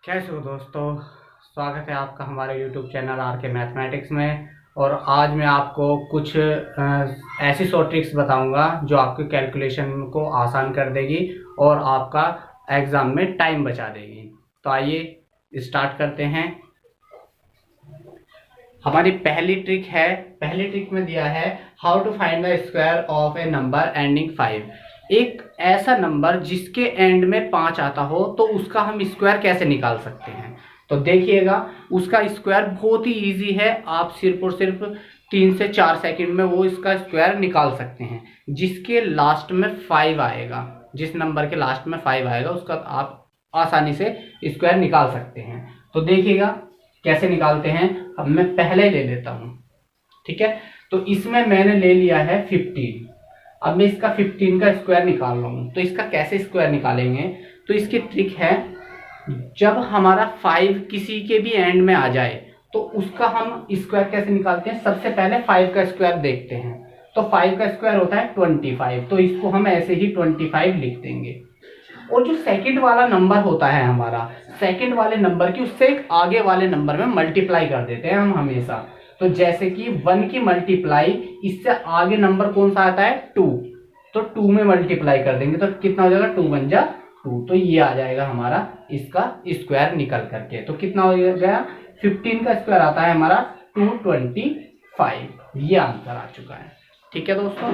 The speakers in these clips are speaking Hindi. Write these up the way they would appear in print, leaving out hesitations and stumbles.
कैसे हो दोस्तों। स्वागत है आपका हमारे YouTube चैनल आर के मैथमेटिक्स में। और आज मैं आपको कुछ ऐसी शॉर्ट ट्रिक्स बताऊंगा जो आपके कैलकुलेशन को आसान कर देगी और आपका एग्ज़ाम में टाइम बचा देगी। तो आइए स्टार्ट करते हैं। हमारी पहली ट्रिक में दिया है how to find the square of a number ending 5। एक ऐसा नंबर जिसके एंड में 5 आता हो तो उसका हम स्क्वायर कैसे निकाल सकते हैं। तो देखिएगा, उसका स्क्वायर बहुत ही इजी है। आप सिर्फ और सिर्फ 3 से 4 सेकंड में वो इसका स्क्वायर निकाल सकते हैं। जिसके लास्ट में 5 आएगा, जिस नंबर के लास्ट में 5 आएगा उसका आप आसानी से स्क्वायर निकाल सकते हैं। तो देखिएगा कैसे निकालते हैं। अब मैं पहले ले लेता हूं, ठीक है। तो इसमें मैंने ले लिया है 15। अब मैं इसका 15 का स्क्वायर निकाल रहा हूं। तो इसका कैसे स्क्वायर निकालेंगे, तो इसकी ट्रिक है, जब हमारा 5 किसी के भी एंड में आ जाए तो उसका हम स्क्वायर कैसे निकालते हैं। सबसे पहले 5 का स्क्वायर देखते हैं। तो 5 का स्क्वायर होता है 25। तो इसको हम ऐसे ही 25 लिख देंगे। और जो सेकंड वाला नंबर होता है हमारा, सेकंड वाले नंबर की उससे एक आगे वाले नंबर में मल्टीप्लाई कर देते हैं हम हमेशा। तो जैसे कि 1 की मल्टीप्लाई इससे आगे नंबर कौन सा आता है 2, तो 2 में मल्टीप्लाई कर देंगे तो कितना हो जाएगा 2 1 जा 2। तो ये आ जाएगा हमारा इसका स्क्वायर निकल करके। तो कितना हो गया 15 का स्क्वायर आता है हमारा 225। ये आंसर आ चुका है। ठीक है दोस्तों,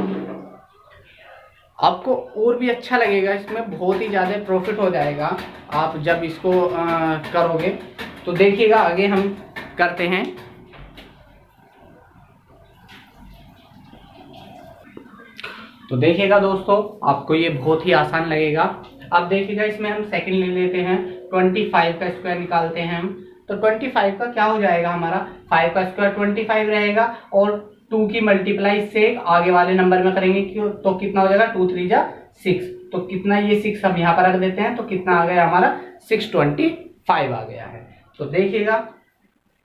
आपको और भी अच्छा लगेगा, इसमें बहुत ही ज़्यादा प्रॉफिट हो जाएगा आप जब इसको करोगे। तो देखिएगा आगे हम करते हैं। तो देखिएगा दोस्तों, आपको ये बहुत ही आसान लगेगा। अब देखिएगा इसमें हम सेकंड ले लेते हैं, 25 का स्क्वायर निकालते हैं हम। तो 25 का क्या हो जाएगा हमारा, 5 का स्क्वायर 25 रहेगा और 2 की मल्टीप्लाई से आगे वाले नंबर में करेंगे तो कितना हो जाएगा 2 3 जा 6। तो कितना, ये 6 हम यहाँ पर रख देते हैं। तो कितना आ गया हमारा 625 आ गया है। तो देखिएगा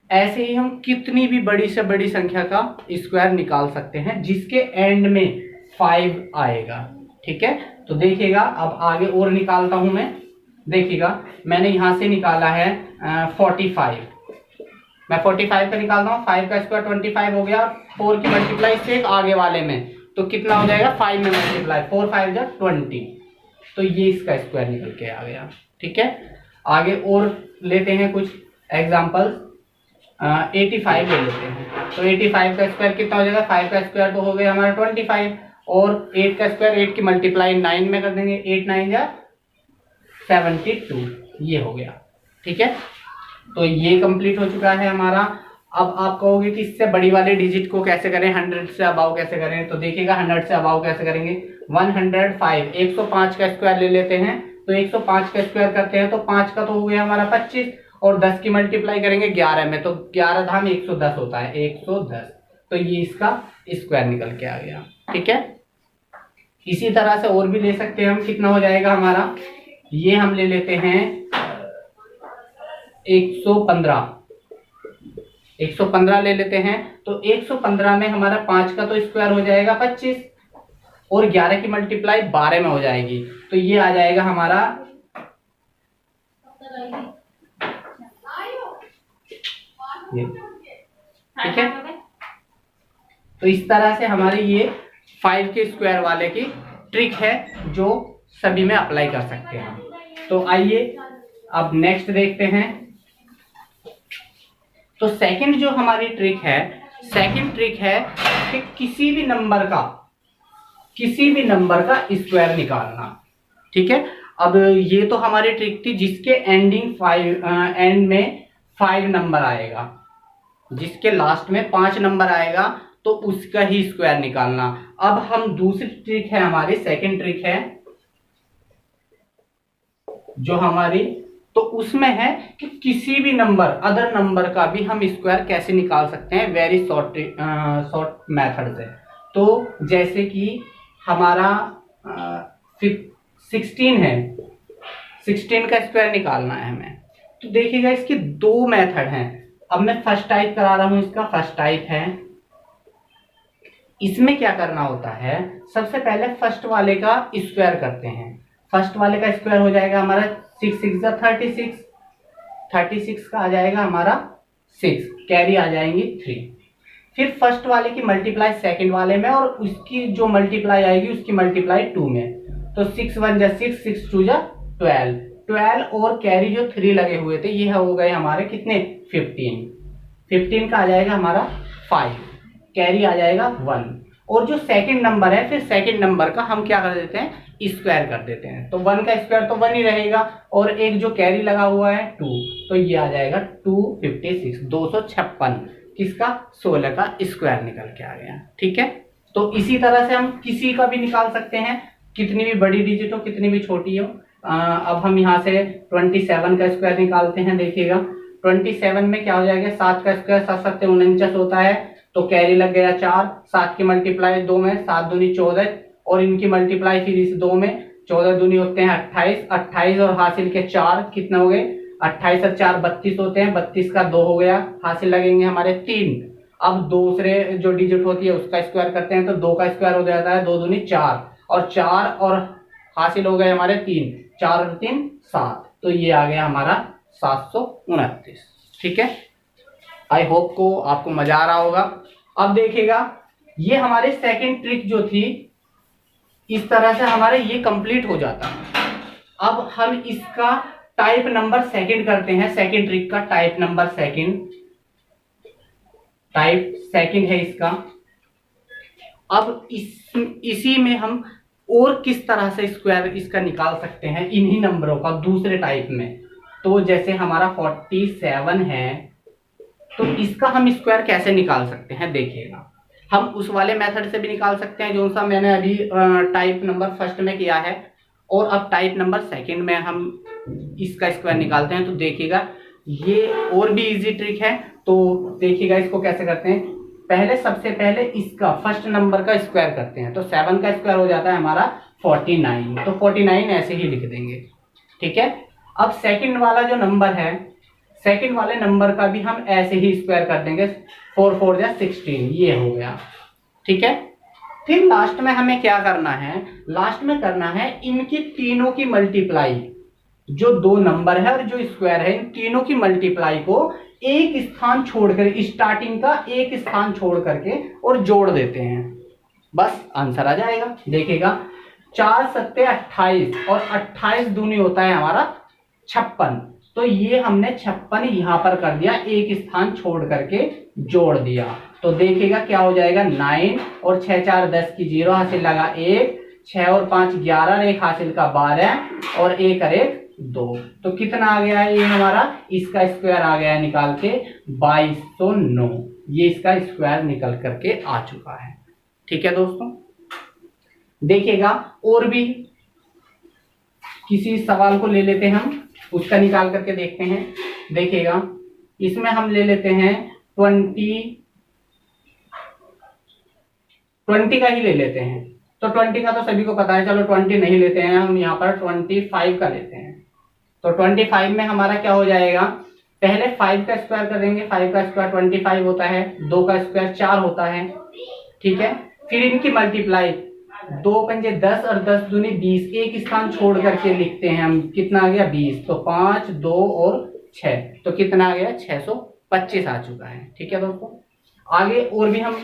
ऐसे ही हम कितनी भी बड़ी से बड़ी संख्या का स्क्वायर निकाल सकते हैं जिसके एंड में 5 आएगा। ठीक है, तो देखिएगा अब आगे और निकालता हूं मैं। देखिएगा मैंने यहां से निकाला है 45। मैं 45 का निकालता हूँ। 5 का स्क्वायर 25 हो गया, 4 की मल्टीप्लाई से आगे वाले में तो कितना हो जाएगा 5 में मल्टीप्लाई, 4 5 जा 20। तो ये इसका स्क्वायर निकल के आ गया। ठीक है, आगे और लेते हैं कुछ एग्जाम्पल। 85 ले लेते हैं। तो 85 का स्क्वायर कितना हो जाएगा, 5 का स्क्वायर तो हो गया हमारा 25 और 8 का स्क्वायर 8 की मल्टीप्लाई 9 में कर देंगे, 8 9 जा 72। ये हो गया। ठीक है, तो ये कंप्लीट हो चुका है हमारा। अब आप कहोगे कि इससे बड़ी वाले डिजिट को कैसे करें, 100 से अबाव कैसे करें। तो देखिएगा 100 से अबाव कैसे करेंगे। 105, 105 का स्क्वायर ले लेते हैं। तो 105 का स्क्वायर करते हैं तो 5 का तो हो गया हमारा 25 और 10 की मल्टीप्लाई करेंगे 11 में, तो 11 धाम 110 होता है, 110। तो ये इसका स्क्वायर निकल के आ गया। ठीक है, इसी तरह से और भी ले सकते हैं हम। कितना हो जाएगा हमारा, ये हम ले लेते हैं 115। 115 ले लेते हैं। तो 115 में हमारा 5 का तो स्क्वायर हो जाएगा 25 और 11 की मल्टीप्लाई 12 में हो जाएगी। तो ये आ जाएगा हमारा ये। ठीक है, तो इस तरह से हमारी ये 5 के स्क्वायर वाले की ट्रिक है जो सभी में अप्लाई कर सकते हैं। तो आइए अब नेक्स्ट देखते हैं। तो सेकंड जो हमारी ट्रिक है, सेकंड ट्रिक है कि किसी भी नंबर का स्क्वायर निकालना। ठीक है, अब ये तो हमारी ट्रिक थी जिसके एंड में 5 नंबर आएगा, जिसके लास्ट में 5 नंबर आएगा तो उसका ही स्क्वायर निकालना। अब हम दूसरी ट्रिक है, हमारी सेकंड ट्रिक है जो हमारी, तो उसमें है कि किसी भी नंबर, अदर नंबर का भी हम स्क्वायर कैसे निकाल सकते हैं, वेरी शॉर्ट मेथड से। तो जैसे कि हमारा 16 है, 16 का स्क्वायर निकालना है हमें। तो देखिएगा इसके 2 मेथड हैं। अब मैं फर्स्ट टाइप करा रहा हूं, इसका फर्स्ट टाइप है। इसमें क्या करना होता है, सबसे पहले फर्स्ट वाले का स्क्वायर करते हैं। फर्स्ट वाले का स्क्वायर हो जाएगा हमारा 6 6 36। 36 का आ जाएगा हमारा 6, कैरी आ जाएंगी 3। फिर फर्स्ट वाले की मल्टीप्लाई सेकंड वाले में और उसकी जो मल्टीप्लाई आएगी उसकी मल्टीप्लाई 2 में। तो 6 1 जा 6, 6 2 जा 12, 12 और कैरी जो 3 लगे हुए थे ये हो गए हमारे कितने 15, 15 का आ जाएगा हमारा 5, कैरी आ जाएगा 1। और जो सेकंड नंबर है फिर सेकंड नंबर का हम क्या कर देते हैं स्क्वायर कर देते हैं। तो 1 का स्क्वायर तो 1 ही रहेगा और एक जो कैरी लगा हुआ है 2, तो ये आ जाएगा 256, 256 किसका 16 का स्क्वायर निकल के आ गया। ठीक है, तो इसी तरह से हम किसी का भी निकाल सकते हैं, कितनी भी बड़ी डिजिट हो कितनी भी छोटी हो। अब हम यहाँ से 27 का स्क्वायर निकालते हैं। देखिएगा 27 में क्या हो जाएगा 7 का स्क्वायर 7 7 49 होता है, तो कैरी लग गया 4, 7 की मल्टीप्लाई 2 में 7 दूनी 14 और इनकी मल्टीप्लाई फिर इस 2 में 14 दूनी होते हैं 28, 28 और हासिल के 4 कितना हो गए 28 और 4 32 होते हैं, 32 का 2 हो गया, हासिल लगेंगे हमारे 3। अब दूसरे जो डिजिट होती है उसका स्क्वायर करते हैं तो 2 का स्क्वायर हो जाता है 2 दूनी 4 और 4 और हासिल हो गए हमारे 3, 4 और 3 7, तो ये आ गया हमारा 729। ठीक है, आई होप को आपको मजा आ रहा होगा। अब देखिएगा ये हमारे सेकंड ट्रिक जो थी इस तरह से हमारा ये कंप्लीट हो जाता। अब हम इसका टाइप नंबर सेकंड करते हैं। सेकंड ट्रिक का type number second, type second है इसका। अब इसी में हम और किस तरह से स्क्वायर इसका निकाल सकते हैं इन्हीं नंबरों का दूसरे टाइप में। तो जैसे हमारा 47 है तो इसका हम स्क्वायर कैसे निकाल सकते हैं, देखिएगा हम उस वाले मेथड से भी निकाल सकते हैं जो सा मैंने अभी टाइप नंबर फर्स्ट में किया है, और अब टाइप नंबर सेकंड में हम इसका स्क्वायर निकालते हैं। तो देखिएगा ये और भी इजी ट्रिक है। तो देखिएगा इसको कैसे करते हैं। पहले सबसे पहले इसका फर्स्ट नंबर का स्क्वायर करते हैं, तो 7 का स्क्वायर हो जाता है हमारा 49, तो 49 ऐसे ही लिख देंगे। ठीक है, अब सेकंड वाला जो नंबर है सेकंड वाले नंबर का भी हम ऐसे ही स्क्वायर कर देंगे, 4 4 जा 16, ये हो गया। ठीक है, फिर लास्ट में हमें क्या करना है, लास्ट में करना है इनकी तीनों की मल्टीप्लाई, जो दो नंबर है और जो स्क्वायर है इन तीनों की मल्टीप्लाई को एक स्थान छोड़कर, स्टार्टिंग का एक स्थान छोड़ करके और जोड़ देते हैं, बस आंसर आ जाएगा। देखिएगा 4 7 28 और 28 दूनी होता है हमारा 56, तो ये हमने 56 यहां पर कर दिया, एक स्थान छोड़ करके जोड़ दिया। तो देखिएगा क्या हो जाएगा 9 और 6 4 10 की 0 हासिल लगा 1, 6 और 5 11, एक हासिल का 12 और 1 और 1 2, तो कितना आ गया है ये हमारा, इसका स्क्वायर आ गया निकाल के 2209, ये इसका स्क्वायर निकल करके आ चुका है। ठीक है दोस्तों, देखिएगा और भी किसी सवाल को ले लेते हैं हम, उसका निकाल करके देखते हैं। देखिएगा इसमें हम ले लेते हैं 20 का ही ले लेते हैं। तो 20 का तो सभी को पता है, चलो 20 नहीं लेते हैं, हम यहाँ पर 25 का लेते हैं। तो 25 में हमारा क्या हो जाएगा, पहले 5 का स्क्वायर करेंगे, 5 का स्क्वायर 25 होता है, 2 का स्क्वायर 4 होता है। ठीक है, फिर इनकी मल्टीप्लाई 2 पंजे 10 और 10 दूनी 20, एक स्थान छोड़ करके लिखते हैं हम, कितना आ गया 20, तो 5 2 और 6, तो कितना आ गया 625 आ चुका है। ठीक है दोस्तों, आगे और भी हम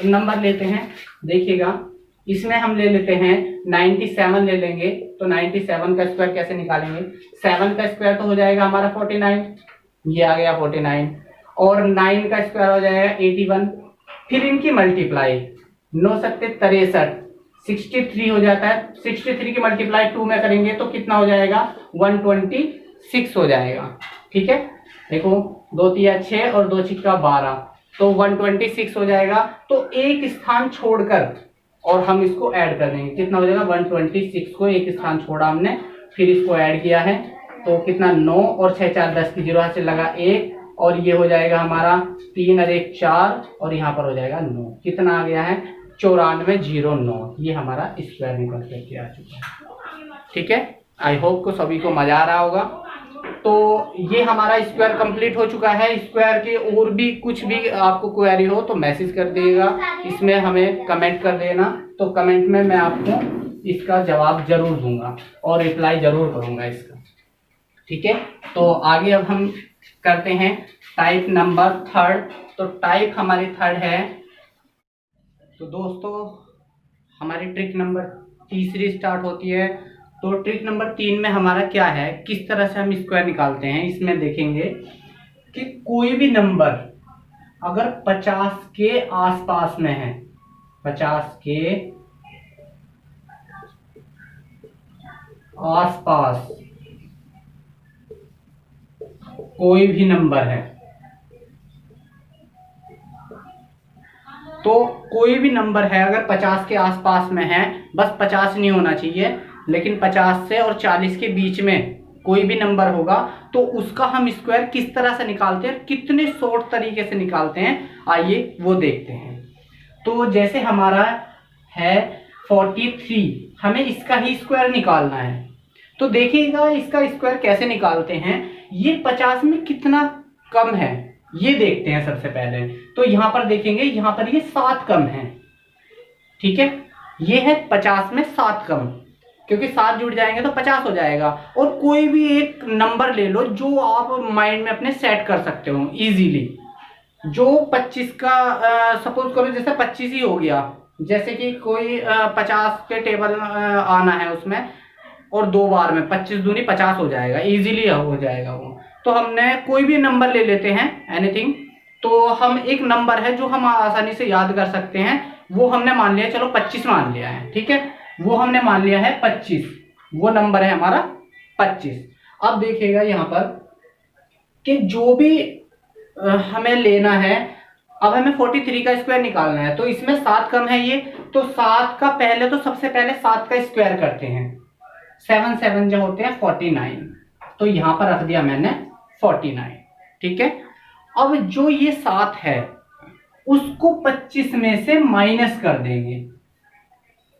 नंबर लेते हैं। देखिएगा इसमें हम ले लेते हैं 97 ले लेंगे, तो 97 का स्क्वायर कैसे निकालेंगे, 7 का स्क्वायर तो हो जाएगा हमारा 49, ये आ गया 49, और 9 का स्क्वायर हो जाएगा 81, फिर इनकी मल्टीप्लाई 9 सत्ते 63, 63 हो जाता है, 63 की मल्टीप्लाई 2 में करेंगे तो कितना हो जाएगा 126 हो जाएगा। ठीक है, देखो 2 3 6 और 2 6 12, तो 126 हो जाएगा। तो एक स्थान छोड़कर और हम इसको ऐड कर देंगे, कितना हो जाएगा 126 को एक स्थान छोड़ा हमने, फिर इसको ऐड किया है, तो कितना 9 और 6 4 10 की 0 से लगा 1, और ये हो जाएगा हमारा 3 और 1 4, और यहाँ पर हो जाएगा 9, कितना आ गया है 9409, ये हमारा स्क्वायर निकल करके आ चुका है। ठीक है, आई होप को सभी को मजा आ रहा होगा। तो ये हमारा स्क्वायर कंप्लीट हो चुका है। स्क्वायर के और भी कुछ भी आपको क्वेरी हो तो मैसेज कर दीजिएगा, इसमें हमें कमेंट कर देना, तो कमेंट में मैं आपको इसका जवाब जरूर दूंगा और रिप्लाई जरूर करूंगा इसका। ठीक है, तो आगे अब हम करते हैं टाइप नंबर थर्ड। तो टाइप हमारी थर्ड है। तो दोस्तों हमारी ट्रिक नंबर तीसरी स्टार्ट होती है। तो ट्रिक नंबर 3 में हमारा क्या है, किस तरह से हम स्क्वायर निकालते हैं। इसमें देखेंगे कि कोई भी नंबर अगर 50 के आसपास में है, 50 के आसपास कोई भी नंबर है, तो कोई भी नंबर है अगर 50 के आसपास में है, बस 50 नहीं होना चाहिए, लेकिन 50 से और 40 के बीच में कोई भी नंबर होगा, तो उसका हम स्क्वायर किस तरह से निकालते हैं, कितने शॉर्ट तरीके से निकालते हैं, आइए वो देखते हैं। तो जैसे हमारा है 43, हमें इसका ही स्क्वायर निकालना है। तो देखिएगा इसका स्क्वायर कैसे निकालते हैं। ये 50 में कितना कम है ये देखते हैं सबसे पहले। तो यहां पर देखेंगे, यहां पर ये 7 कम है, ठीक है। ये है 50 में 7 कम, क्योंकि 7 जुड़ जाएंगे तो 50 हो जाएगा। और कोई भी एक नंबर ले लो जो आप माइंड में अपने सेट कर सकते हो इजीली। जो 25 का सपोज करो, जैसे 25 ही हो गया, जैसे कि कोई 50 के टेबल आना है उसमें, और 2 बार में 25 दूनी 50 हो जाएगा, इजीली हो जाएगा वो। तो हमने कोई भी नंबर ले लेते हैं, एनीथिंग। तो हम एक नंबर है जो हम आसानी से याद कर सकते हैं, वो हमने मान लिया, चलो 25 मान लिया है, ठीक है। वो हमने मान लिया है 25, वो नंबर है हमारा 25। अब देखिएगा यहां पर कि जो भी हमें लेना है, अब हमें 43 का स्क्वायर निकालना है। तो इसमें 7 कम है ये, तो 7 का पहले, तो सबसे पहले 7 का स्क्वायर करते हैं। 7 7 जो होते हैं 49, तो यहां पर रख दिया मैंने 49, ठीक है। अब जो ये 7 है उसको 25 में से माइनस कर देंगे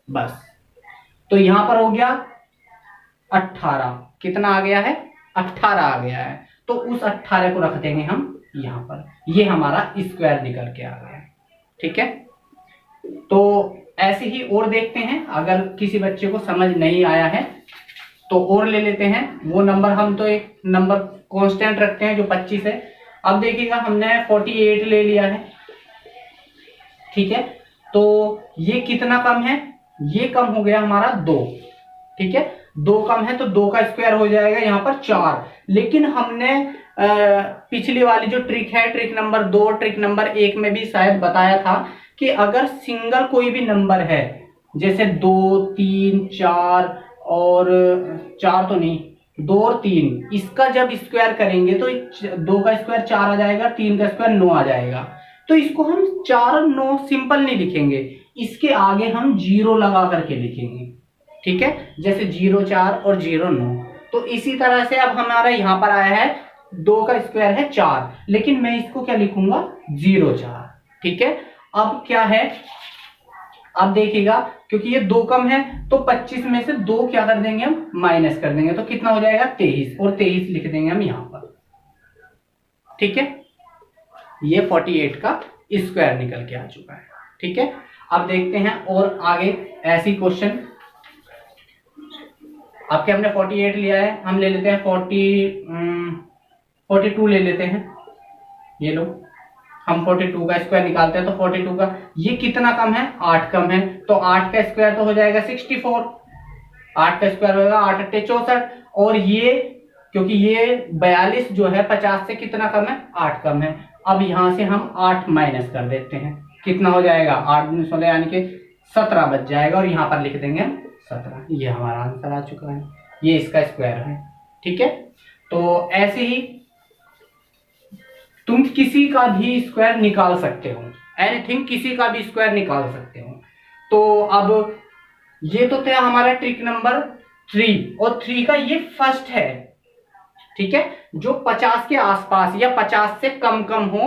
बस। तो यहां पर हो गया 18, कितना आ गया है, 18 आ गया है। तो उस 18 को रख देंगे हम यहां पर, ये हमारा स्क्वायर निकल के आ गया, ठीक है। तो ऐसे ही और देखते हैं, अगर किसी बच्चे को समझ नहीं आया है तो और ले लेते हैं वो नंबर। हम तो एक नंबर कांस्टेंट रखते हैं जो 25 है। अब देखिएगा हमने 48 ले लिया है, ठीक है। तो ये कितना कम है, ये कम हो गया हमारा 2, ठीक है। 2 कम है तो 2 का स्क्वायर हो जाएगा यहाँ पर 4। लेकिन हमने पिछली वाली जो ट्रिक है, ट्रिक नंबर 2, ट्रिक नंबर 1 में भी शायद बताया था कि अगर सिंगल कोई भी नंबर है, जैसे 2 3 4 और 4 तो नहीं, 2 और 3, इसका जब स्क्वायर करेंगे तो 2 का स्क्वायर 4 आ जाएगा, 3 का स्क्वायर 9 आ जाएगा। तो इसको हम 4 और 9 सिंपल नहीं लिखेंगे, इसके आगे हम 0 लगा करके लिखेंगे, ठीक है। जैसे 0 4 और 0 9। तो इसी तरह से अब हमारा यहां पर आया है 2 का स्क्वायर है 4, लेकिन मैं इसको क्या लिखूंगा, 0 4, ठीक है। अब क्या है, अब देखिएगा क्योंकि ये 2 कम है तो 25 में से 2 क्या कर देंगे हम, माइनस कर देंगे। तो कितना हो जाएगा 23, और 23 लिख देंगे हम यहां पर, ठीक है। ये 48 का स्क्वायर निकल के आ चुका है, ठीक है। अब देखते हैं और आगे ऐसी क्वेश्चन। आपके हमने 48 लिया है, हम ले लेते हैं 42 ले लेते हैं। ये लो, हम 42 का स्क्वायर निकालते हैं। तो 42 का ये कितना कम है, 8 कम है, तो 8 का स्क्वायर तो हो जाएगा 64। 8 का स्क्वायर होगा 8 8 64। और ये क्योंकि ये 42 जो है 50 से कितना कम है, 8 कम है। अब यहां से हम 8 माइनस कर देते हैं, कितना हो जाएगा 8 दूनी 16 यानी कि 17 बच जाएगा, और यहां पर लिख देंगे 17। ये हमारा आंसर आ चुका है, ये इसका स्क्वायर है, ठीक है। तो ऐसे ही तुम किसी का भी स्क्वायर निकाल सकते हो, एनीथिंग, किसी का भी स्क्वायर निकाल सकते हो। तो अब ये तो था हमारा ट्रिक नंबर 3, और 3 का ये फर्स्ट है, ठीक है, जो 50 के आसपास या 50 से कम कम हो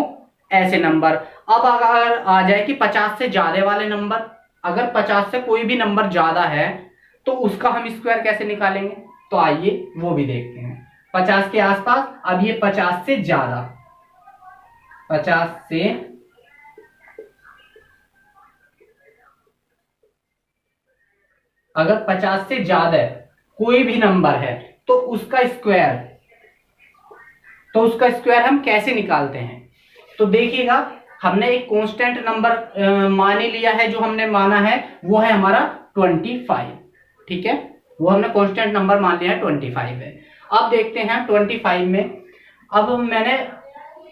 ऐसे नंबर। अब अगर आ जाए कि 50 से ज्यादा वाले नंबर, अगर 50 से कोई भी नंबर ज्यादा है तो उसका हम स्क्वायर कैसे निकालेंगे, तो आइए वो भी देखते हैं। 50 के आसपास, अब ये 50 से ज्यादा, 50 से अगर 50 से ज्यादा कोई भी नंबर है तो उसका स्क्वायर तो उसका स्क्वायर हम कैसे निकालते हैं? तो देखिएगा, हमने एक कांस्टेंट नंबर मान लिया है, जो हमने माना है वो है हमारा 25, ठीक है, वो हमने कांस्टेंट नंबर मान लिया है 25 है। अब देखते हैं 25 में, अब मैंने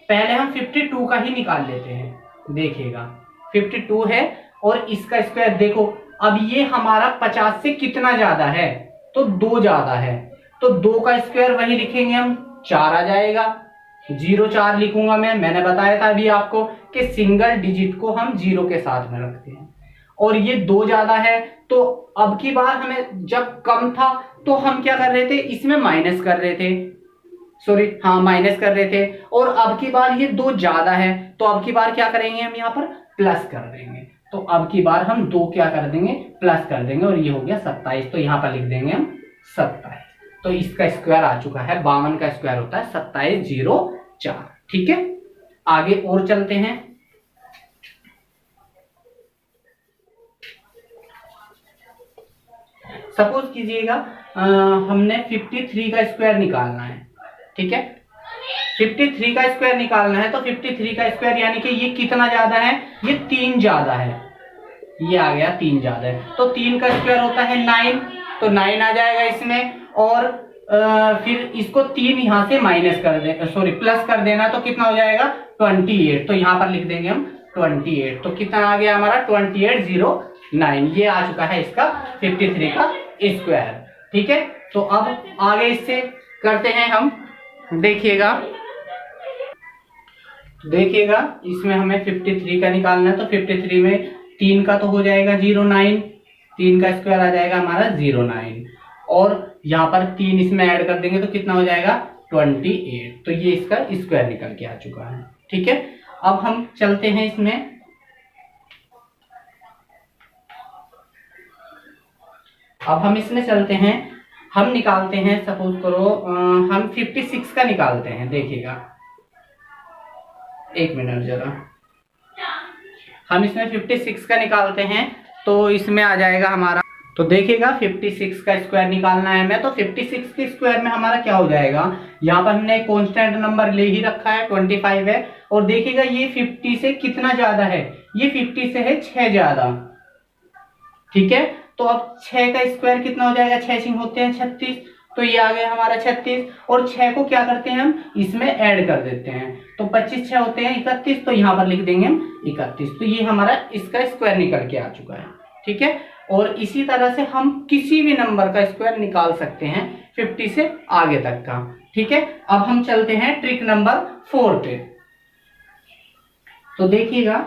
पहले हम 52 का ही निकाल लेते हैं। देखिएगा 52 है और इसका स्क्वायर देखो, अब ये हमारा 50 से कितना ज्यादा है? तो 2 ज्यादा है, तो 2 का स्क्वायर वही लिखेंगे हम, 4 आ जाएगा। 0 4 लिखूंगा मैंने बताया था अभी आपको कि सिंगल डिजिट को हम 0 के साथ में रखते हैं, और ये 2 ज्यादा है। तो अब की बार हमें जब कम था तो हम क्या कर रहे थे, इसमें माइनस कर रहे थे, सॉरी हाँ माइनस कर रहे थे, और अब की बार ये 2 ज्यादा है, तो अब की बार क्या करेंगे हम यहाँ पर प्लस कर देंगे। तो अब की बार हम 2 क्या कर देंगे, प्लस कर देंगे, और ये हो गया 27। तो यहाँ पर लिख देंगे हम 27। तो इसका स्क्वायर आ चुका है, 52 का स्क्वायर होता है 2704। ठीक है, आगे और चलते हैं। सपोज कीजिएगा हमने 53 का स्क्वायर निकालना है, ठीक है, 53 का स्क्वायर निकालना है। तो 53 का स्क्वायर यानी कि ये कितना ज्यादा है, ये 3 ज्यादा है, ये आ गया 3 ज्यादा है। तो 3 का स्क्वायर होता है 9, तो 9 आ जाएगा इसमें, और फिर इसको 3 यहां से माइनस कर दे, सॉरी प्लस कर देना, तो कितना हो जाएगा 28। तो यहां पर लिख देंगे हम 28। तो कितना आ गया हमारा 2809। ये आ चुका है इसका 53 का स्क्वायर। ठीक है, तो अब आगे इससे करते हैं हम। देखिएगा इसमें हमें 53 का निकालना है। तो 53 में 3 का तो हो जाएगा 09, 3 का स्क्वायर आ जाएगा हमारा 09, और यहाँ पर 3 इसमें ऐड कर देंगे तो कितना हो जाएगा 28। तो ये इसका स्क्वायर निकल के आ चुका है। ठीक है, अब हम चलते हैं इसमें। अब हम इसमें चलते हैं, हम निकालते हैं, सपोज करो हम 56 का निकालते हैं। देखिएगा एक मिनट जरा, हम इसमें 56 का निकालते हैं। तो इसमें आ जाएगा हमारा, तो देखिएगा 56 का स्क्वायर निकालना है हमें। तो 56 के स्क्वायर में हमारा क्या हो जाएगा, यहाँ पर हमने कांस्टेंट नंबर ले ही रखा है 25 है, और देखिएगा ये 50 से कितना ज्यादा है, ये 50 से है 6 ज्यादा। ठीक है, तो अब 6 का स्क्वायर कितना हो जाएगा, 6 सिंह होते हैं 36, तो ये आ गया हमारा 36, और 6 को क्या करते हैं हम इसमें ऐड कर देते हैं, तो 25 6 होते हैं 31, तो यहाँ पर लिख देंगे हम 31। तो ये हमारा इसका स्क्वायर निकल के आ चुका है। ठीक है, और इसी तरह से हम किसी भी नंबर का स्क्वायर निकाल सकते हैं 50 से आगे तक का। ठीक है, अब हम चलते हैं ट्रिक नंबर 4 पे। तो देखिएगा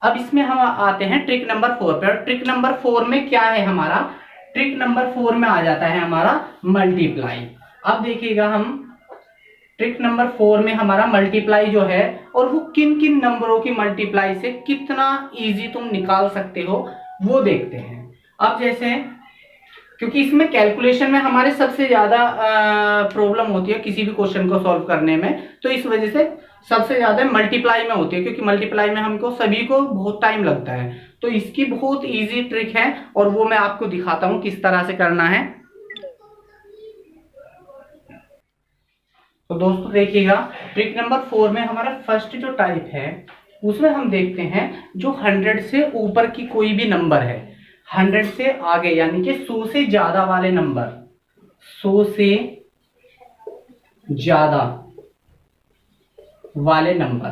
अब इसमें हम आते हैं ट्रिक नंबर 4 पे, और ट्रिक नंबर 4 में क्या है हमारा, ट्रिक नंबर 4 में आ जाता है हमारा मल्टीप्लाई। अब देखिएगा हम ट्रिक नंबर 4 में हमारा मल्टीप्लाई जो है, और वो किन किन नंबरों की मल्टीप्लाई से कितना इजी तुम निकाल सकते हो वो देखते हैं। अब जैसे, क्योंकि इसमें कैलकुलेशन में हमारे सबसे ज्यादा प्रॉब्लम होती है किसी भी क्वेश्चन को सॉल्व करने में, तो इस वजह से सबसे ज्यादा मल्टीप्लाई में होती है, क्योंकि मल्टीप्लाई में हमको सभी को बहुत टाइम लगता है। तो इसकी बहुत इजी ट्रिक है, और वो मैं आपको दिखाता हूं किस तरह से करना है। तो दोस्तों देखिएगा ट्रिक नंबर 4 में हमारा फर्स्ट जो टाइप है उसमें हम देखते हैं जो 100 से ऊपर की कोई भी नंबर है, 100 से आगे यानी कि 100 से ज्यादा वाले नंबर, 100 से ज्यादा वाले नंबर,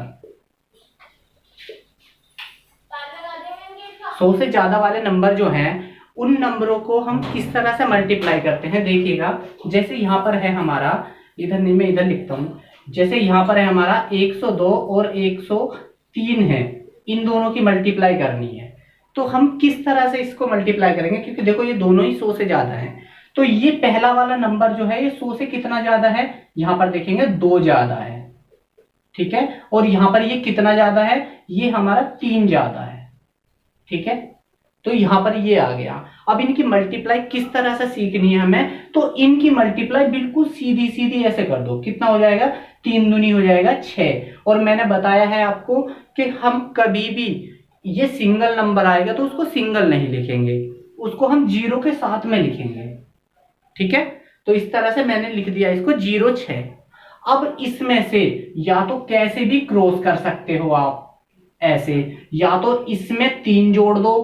100 से ज्यादा वाले नंबर जो हैं उन नंबरों को हम किस तरह से मल्टीप्लाई करते हैं। देखिएगा जैसे यहाँ पर है हमारा, इधर नहीं मैं इधर लिखता हूं, जैसे यहाँ पर है हमारा 102 और 103 है, इन दोनों की मल्टीप्लाई करनी है। तो हम किस तरह से इसको मल्टीप्लाई करेंगे, क्योंकि देखो ये दोनों ही 100 से ज्यादा है। तो ये पहला वाला नंबर जो है ये 100 से कितना ज्यादा है, यहाँ पर देखेंगे 2 ज्यादा है। ठीक है, और यहाँ पर ये कितना ज्यादा है, ये हमारा 3 ज्यादा है। ठीक है, तो यहाँ पर ये आ गया। अब इनकी मल्टीप्लाई किस तरह से सीखनी है हमें, तो इनकी मल्टीप्लाई बिल्कुल सीधी सीधी ऐसे कर दो, कितना हो जाएगा 3 दूनी हो जाएगा 6। और मैंने बताया है आपको कि हम कभी भी ये सिंगल नंबर आएगा तो उसको सिंगल नहीं लिखेंगे, उसको हम 0 के साथ में लिखेंगे। ठीक है, तो इस तरह से मैंने लिख दिया इसको 0 6। अब इसमें से या तो कैसे भी क्रॉस कर सकते हो आप, ऐसे, या तो इसमें 3 जोड़ दो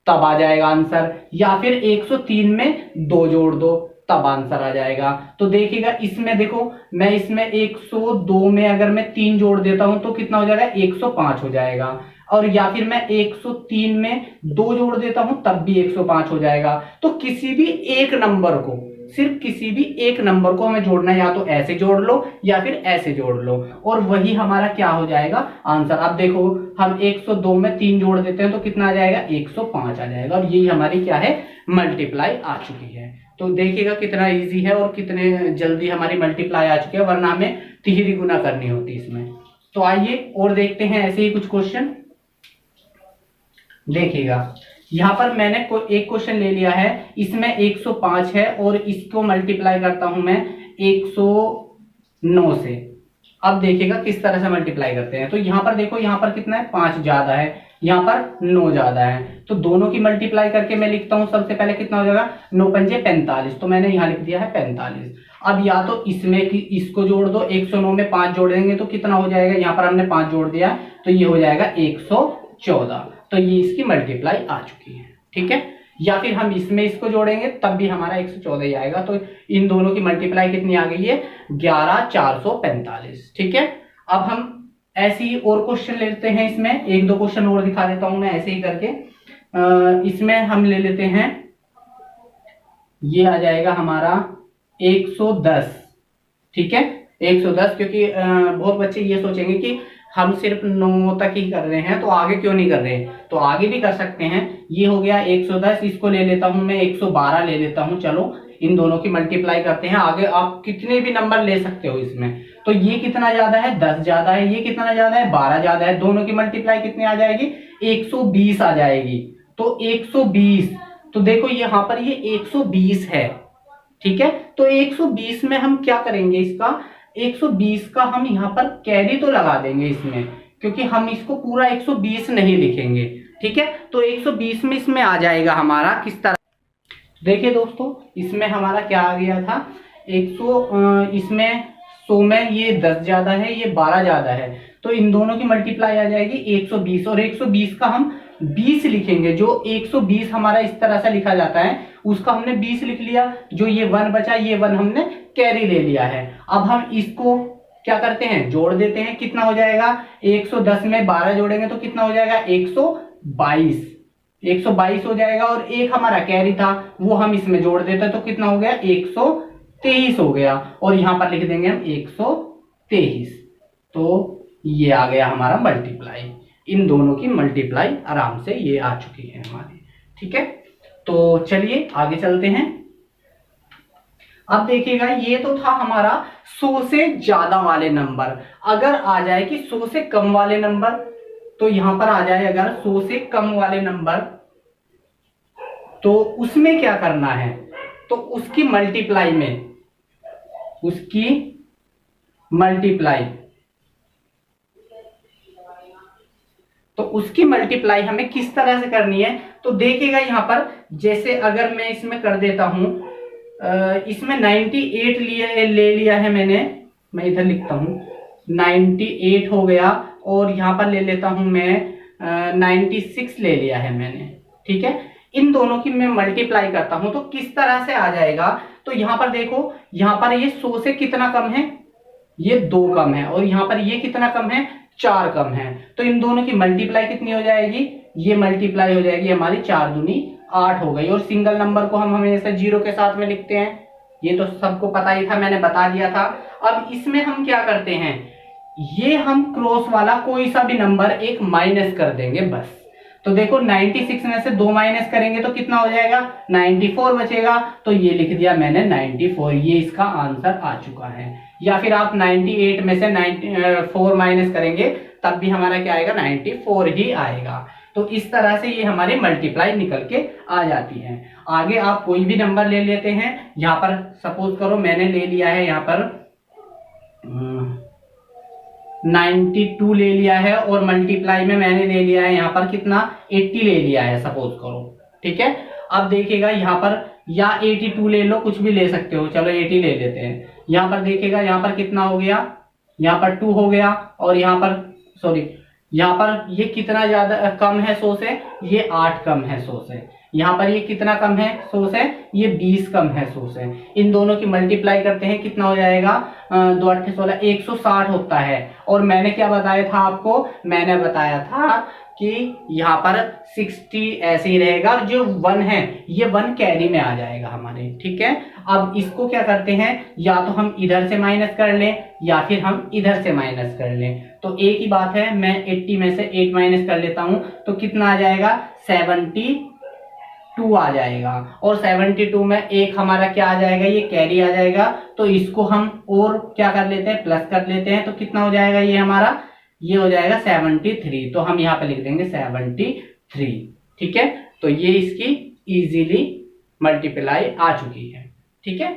तब आ जाएगा आंसर, या फिर 103 में 2 जोड़ दो तब आंसर आ जाएगा। तो देखिएगा इसमें देखो, मैं इसमें 102 में अगर मैं 3 जोड़ देता हूं तो कितना हो जाएगा, 105 हो जाएगा। और या फिर मैं 103 में 2 जोड़ देता हूं तब भी 105 हो जाएगा। तो किसी भी एक नंबर को, सिर्फ किसी भी एक नंबर को हमें जोड़ना है, या तो ऐसे जोड़ लो या फिर ऐसे जोड़ लो, और वही हमारा क्या हो जाएगा आंसर। अब देखो हम 102 में 3 जोड़ देते हैं तो कितना आ जाएगा, 105 आ जाएगा, और यही हमारी क्या है, मल्टीप्लाई आ चुकी है। तो देखिएगा कितना इजी है और कितने जल्दी हमारी मल्टीप्लाई आ चुकी है, वरना हमें तिहरी गुना करनी होती इसमें। तो आइए और देखते हैं ऐसे ही कुछ क्वेश्चन। देखिएगा यहां पर मैंने एक क्वेश्चन ले लिया है, इसमें 105 है और इसको मल्टीप्लाई करता हूं मैं 109 से। अब देखिएगा किस तरह से मल्टीप्लाई करते हैं। तो यहां पर देखो, यहां पर कितना है, 5 ज्यादा है, यहां पर 9 ज्यादा है, तो दोनों की मल्टीप्लाई करके मैं लिखता हूं। सबसे पहले कितना हो जाएगा, 9 पंजे 45, तो मैंने यहां लिख दिया है 45। अब या तो इसमें इसको जोड़ दो, 109 में 5 जोड़ देंगे तो कितना हो जाएगा, यहां पर हमने 5 जोड़ दिया तो ये हो जाएगा 114। तो ये इसकी मल्टीप्लाई आ चुकी है, ठीक है। या फिर हम इसमें इसको जोड़ेंगे तब भी हमारा 114 ही आएगा। तो इन दोनों की मल्टीप्लाई कितनी आ गई है, 11445, ठीक है। अब हम ऐसे ही और क्वेश्चन लेते हैं, इसमें 1-2 क्वेश्चन और दिखा देता हूं मैं ऐसे ही करके। इसमें हम ले लेते हैं, ये आ जाएगा हमारा 110, ठीक है, 110। क्योंकि बहुत बच्चे ये सोचेंगे कि हम सिर्फ 9 तक ही कर रहे हैं तो आगे क्यों नहीं कर रहे हैं, तो आगे भी कर सकते हैं। ये हो गया 110, इसको ले लेता हूं मैं 112 ले लेता हूं। चलो इन दोनों की मल्टीप्लाई करते हैं। आगे आप कितने भी नंबर ले सकते हो इसमें। तो ये कितना ज्यादा है, 10 ज्यादा है, ये कितना ज्यादा है, 12 ज्यादा है। दोनों की मल्टीप्लाई कितनी आ जाएगी, 120 आ जाएगी। तो 120, तो देखो यहाँ पर ये 120 है, ठीक है। तो 120 में हम क्या करेंगे, इसका 120 का हम यहाँ पर कैरी तो लगा देंगे इसमें, क्योंकि हम इसको पूरा 120 नहीं लिखेंगे, ठीक है। तो 120 में इसमें आ जाएगा हमारा किस तरह, देखिए दोस्तों इसमें हमारा क्या आ गया था, 100, इसमें 100 में ये 10 ज्यादा है, ये 12 ज्यादा है, तो इन दोनों की मल्टीप्लाई आ जाएगी 120, और 120 का हम 20 लिखेंगे। जो 120 हमारा इस तरह से लिखा जाता है उसका हमने 20 लिख लिया, जो ये 1 बचा ये 1 हमने कैरी ले लिया है। अब हम इसको क्या करते हैं, जोड़ देते हैं। कितना हो जाएगा, 110 में 12 जोड़ेंगे तो कितना हो जाएगा, 122, 122 हो जाएगा। और एक हमारा कैरी था वो हम इसमें जोड़ देते हैं तो कितना हो गया, 123 हो गया, और यहां पर लिख देंगे हम 123। तो ये आ गया हमारा मल्टीप्लाई। इन दोनों की मल्टीप्लाई आराम से ये आ चुकी है हमारी, ठीक है। तो चलिए आगे चलते हैं। अब देखिएगा ये तो था हमारा 100 से ज्यादा वाले नंबर। अगर आ जाए कि 100 से कम वाले नंबर, तो यहां पर आ जाए अगर 100 से कम वाले नंबर, तो उसमें क्या करना है, तो उसकी मल्टीप्लाई में, उसकी मल्टीप्लाई, तो उसकी मल्टीप्लाई हमें किस तरह से करनी है। तो देखिएगा यहां पर, जैसे अगर मैं इसमें कर देता हूं, इसमें 98 ले लिया है मैंने, मैं इधर लिखता हूं 98 हो गया, और यहां पर ले लेता हूं मैं 96 ले लिया है मैंने, ठीक है। इन दोनों की मैं मल्टीप्लाई करता हूं तो किस तरह से आ जाएगा। तो यहां पर देखो, यहां पर ये 100 से कितना कम है, ये 2 कम है, और यहां पर ये कितना कम है, 4 कम है। तो इन दोनों की मल्टीप्लाई कितनी हो जाएगी, ये मल्टीप्लाई हो जाएगी हमारी 4 दूनी 8 हो गई। और सिंगल नंबर को हम हमेशा 0 के साथ में लिखते हैं, ये तो सबको पता ही था, मैंने बता दिया था। अब इसमें हम क्या करते हैं, ये हम क्रॉस वाला कोई सा भी नंबर एक माइनस कर देंगे बस। तो देखो 96 में से 2 माइनस करेंगे तो कितना हो जाएगा, 94 बचेगा। तो ये लिख दिया मैंने 94, ये इसका आंसर आ चुका है। या फिर आप 98 में से 94 माइनस करेंगे तब भी हमारा क्या आएगा, 94 ही आएगा। तो इस तरह से ये हमारी मल्टीप्लाई निकल के आ जाती है। आगे आप कोई भी नंबर ले लेते हैं, यहाँ पर सपोज करो मैंने ले लिया है यहाँ पर 92 ले लिया है, और मल्टीप्लाई में मैंने ले लिया है यहाँ पर कितना, 80 ले लिया है सपोज करो, ठीक है। अब देखिएगा यहाँ पर या 82 ले लो, कुछ भी ले सकते हो, चलो 80 ले लेते हैं। यहाँ पर देखिएगा, यहाँ पर कितना हो गया, यहाँ पर 2 हो गया, और यहाँ पर सॉरी यहाँ पर ये कितना ज्यादा कम है 100 से, ये 8 कम है 100 से। यहाँ पर ये कितना कम है 100 से, ये 20 कम है 100 से। इन दोनों की मल्टीप्लाई करते हैं, कितना हो जाएगा, 2 8 16 160 होता है। और मैंने क्या बताया था आपको, मैंने बताया था कि यहाँ पर 60 ऐसे ही रहेगा, और जो 1 है ये 1 कैरी में आ जाएगा हमारे, ठीक है। अब इसको क्या करते हैं, या तो हम इधर से माइनस कर लें या फिर हम इधर से माइनस कर लें। तो एक ही बात है, मैं 80 में से 8 माइनस कर लेता हूं, तो कितना आ जाएगा, 72 आ जाएगा। और 72 में एक हमारा क्या आ जाएगा, ये कैरी आ जाएगा। तो इसको हम और क्या कर लेते हैं, प्लस कर लेते हैं। तो कितना हो जाएगा ये हमारा, ये हो जाएगा 73। तो हम यहाँ पे लिख देंगे 73, ठीक है। तो ये इसकी इजीली मल्टीप्लाई आ चुकी है, ठीक है।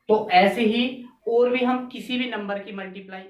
तो ऐसे ही और भी हम किसी भी नंबर की मल्टीप्लाई